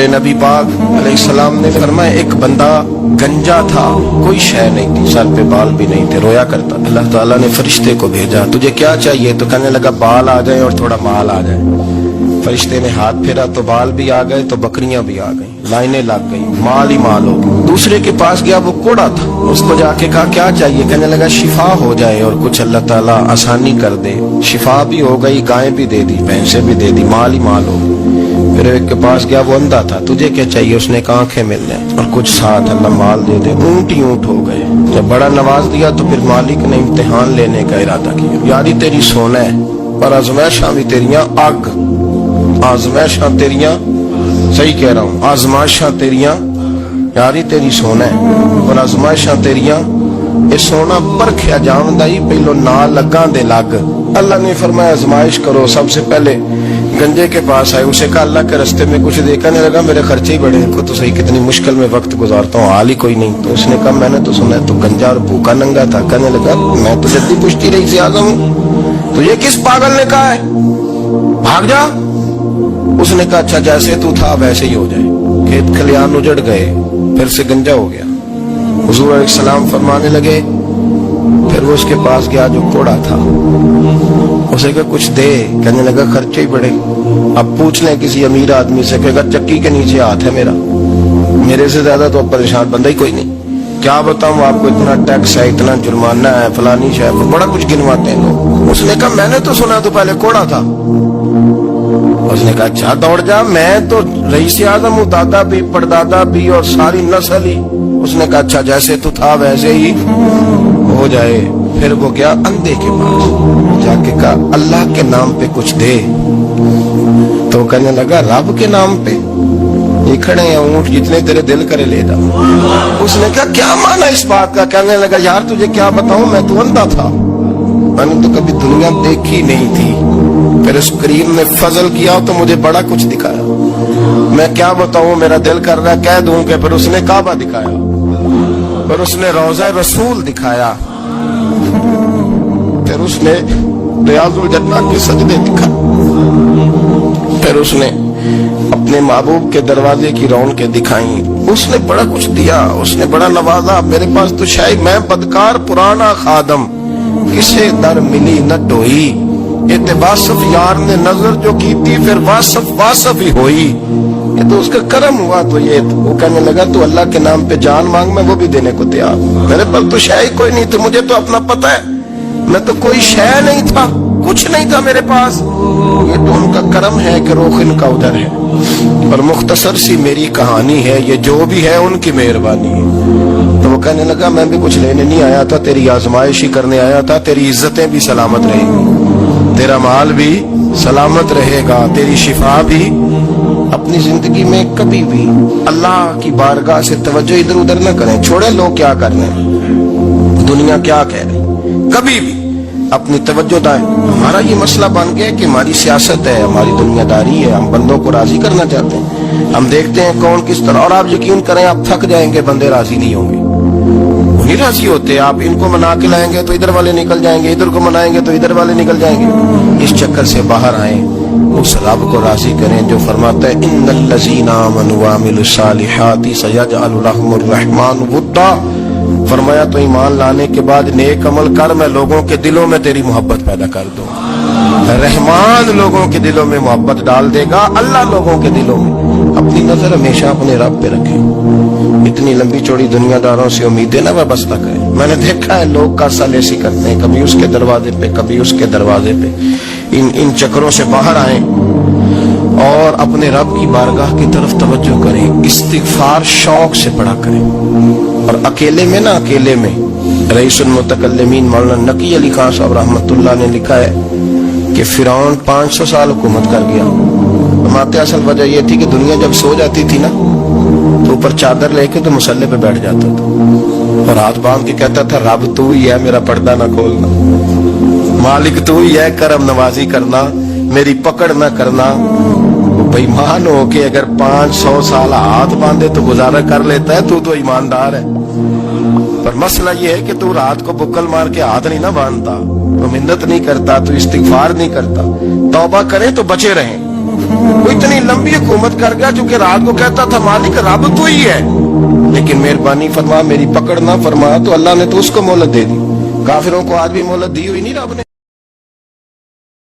नबी पाक अलैहिस्सलाम ने फरमाया एक बंदा गंजा था, कोई शय नहीं थी, सर पे बाल भी नहीं थे, रोया करता। अल्लाह ताला ने फरिश्ते को भेजा, तुझे क्या चाहिए? तो कहने लगा बाल आ जाए और थोड़ा माल आ जाए। फरिश्ते ने हाथ फेरा तो बाल भी आ गए, तो बकरियां भी आ गई, लाइनें लग गई, माल ही माल हो गया। दूसरे के पास गया, वो कोड़ा था, उसको जाके कहा क्या चाहिए? कहने लगा शिफा हो जाए और कुछ अल्लाह ताला आसानी कर दे। शिफा भी हो गई, गायें भी दे दी, भैंसें भी दे दी, माल ही माल हो गया। फिर एक के पास गया, वो अंधा था, तुझे क्या चाहिए? उसने कहा आंखें मिल जाए और कुछ साथ अल्लाह माल दे दे। ऊंट ही ऊंट हो गए। जब बड़ा नवाज दिया तो फिर मालिक ने इम्तिहान लेने का इरादा किया, यारी तेरी सोना है पर आजमाइशां भी तेरियां आग, आजमाइशां तेरियां, सही कह रहा हूं, आजमाइशां तेरियां, यारी तेरी सोना है और आजमाइशां तेरियां, ये सोना परखिया जावंदा ही पहलो ना लगा दे लग। अल्लाह ने फरमाया आजमाइश करो। सबसे पहले गंजे के पास आए, उसे कहा अल्लाह के रास्ते में कुछ देखने लगा, मेरे खर्चे ही बड़े, देखो तो सही कितनी मुश्किल में वक्त गुजारता हूँ, हाल ही कोई नहीं। तो उसने कहा मैंने तो सुना है तो गंजा और भूखा नंगा था। कहने लगा मैं तो जल्दी पूछती रही से आजम हूँ, तो ये किस पागल ने कहा है भाग जा? उसने कहा अच्छा जैसे तू था वैसे ही हो जाए। खेत खलियान उजड़ गए, फिर से गंजा हो गया। हुजूर अलैहिस्सलाम फरमाने लगे, फिर वो उसके पास गया जो कोड़ा था, उसे कहा कुछ दे। कहने लगा खर्चे ही बड़े, अब पूछ लें किसी अमीर आदमी से, कहेगा चक्की के नीचे हाथ है मेरा, मेरे से ज्यादा तो अब परेशान बंदा ही कोई नहीं। क्या बताऊं आपको, इतना टैक्स है, इतना जुर्माना है, फलानी शहर, बड़ा कुछ गिनवाते हैं लोग। उसने कहा मैंने तो सुना तो पहले कोड़ा था। उसने कहा अच्छा दौड़ जा, मैं तो रईस आज़म हूँ, दादा भी परदादा भी और सारी नस्ल ही। उसने कहा अच्छा जैसे तू था वैसे ही हो जाए। फिर वो गया अंधे के पास, जाके कहा अल्लाह के नाम पे कुछ दे। तो कहने लगा रब के नाम पे? ये खड़े हैं ऊंट, जितने तेरे दिल करे ले जा। उसने कहा क्या माना इस बात का? कहने लगा यार तुझे क्या बताऊं, मैं तो अंधा था, मैंने तो कभी दुनिया देखी नहीं थी, फिर उस करीम ने फजल किया तो मुझे बड़ा कुछ दिखाया। मैं क्या बताऊं, मेरा दिल कर रहा है कह दूं कि फिर उसने काबा दिखाया, फिर उसने रोज़ा रसूल दिखाया, फिर उसने रियाजुल जन्नत के सजदे दिखाए, फिर उसने अपने महबूब के दरवाजे की रौनकें दिखाई। उसने बड़ा कुछ दिया, उसने बड़ा नवाजा। मेरे पास तो शायद मैं बदकार पुराना खादम, किसे दर मिली न ढोई, ये वासफ यार ने नजर जो की थी फिर वासफ वासफ ही होई। ये तो उसका करम हुआ। तो ये वो कहने लगा तू अल्लाह के नाम पे जान मांग, मैं वो भी देने को तैयार। मेरे पास तो शय कोई नहीं थी, मुझे तो अपना पता है, मैं तो कोई शय नहीं था, कुछ नहीं था मेरे पास। ये तो उनका करम है कि रुख इनका उधर है। और मुख्तसर सी मेरी कहानी है, ये जो भी है उनकी मेहरबानी है। तो वो कहने लगा मैं भी कुछ लेने नहीं आया था, तेरी आजमाइश ही करने आया था। तेरी इज्जतें भी सलामत रहेंगी, तेरा माल भी सलामत रहेगा, तेरी शिफा भी। अपनी जिंदगी में कभी भी अल्लाह की बारगाह से तवज्जो इधर उधर न करें, छोड़े लोग क्या कर रहे हैं, दुनिया क्या कह रही, कभी भी अपनी तवज्जो दाएं। हमारा ये मसला बन गया कि हमारी सियासत है, हमारी दुनियादारी है, हम बंदों को राजी करना चाहते हैं। हम देखते हैं कौन किस तरह, और आप यकीन करें आप थक जाएंगे, बंदे राजी नहीं होंगे, नहीं राजी होते। आप इनको मना के लाएंगे तो इधर वाले निकल जाएंगे, इधर को मनाएंगे तो इधर वाले निकल जाएंगे। इस चक्कर से बाहर आए, उस रब को राजी करें जो फरमाता है इन्नल लज़ीना आमनू व अमिलुस सालिहाति सयजअलु लहुमुर रहमानु वुद्दा। फरमाया तो ईमान लाने के बाद नेक अमल कर, मैं लोगों के दिलों में तेरी मोहब्बत पैदा कर दूं। रहमान लोगों के दिलों में मोहब्बत डाल देगा, अल्लाह लोगों के दिलों में। अपनी नजर हमेशा अपने रब पे रखें। इतनी लंबी चौड़ी दुनियादारों से उम्मीदें न वाबस्ता करें। मैंने देखा है लोग का सालेसी करते हैं, कभी उसके दरवाजे पे कभी उसके दरवाजे पे। इन चक्करों से बाहर आए और अपने रब की बारगाह की तरफ तवज्जो करें। इस्तिगफार शौक से पढ़ा करें। और अकेले में ना, अकेले में रईसुल मुतकल्लिमीन मौलाना नकी अली खान साहब रहमतुल्लाह ने लिखा है कि फिरौन 500 साल हुकूमत कर गया। माते असल वजह यह थी कि दुनिया जब सो जाती थी ना तो ऊपर चादर लेके तो मुसल्ले पे बैठ जाता था और हाथ बांध के कहता था रब तू ही है, मेरा पर्दा ना खोलना, मालिक तू ही है, करम नवाजी करना, मेरी पकड़ ना करना। बेईमान हो के अगर 500 साल हाथ बांधे तो गुजारा कर लेता है, तू तो ईमानदार है। पर मसला ये है कि तू रात को बुक्कल मार के हाथ नहीं ना बांधता, तो मिन्नत नहीं करता, तो इस्तिगफार नहीं करता। तौबा करें तो बचे रहें। وہ اتنی لمبی حکومت کر گیا چونکہ رات کو کہتا تھا مالک رب تو ہی ہے، لیکن مہربانی فرما میری پکڑ نہ فرما تو اللہ نے تو اس کو مہلت دے دی. کافروں کو آج بھی مہلت دی ہوئی نہیں رب نے.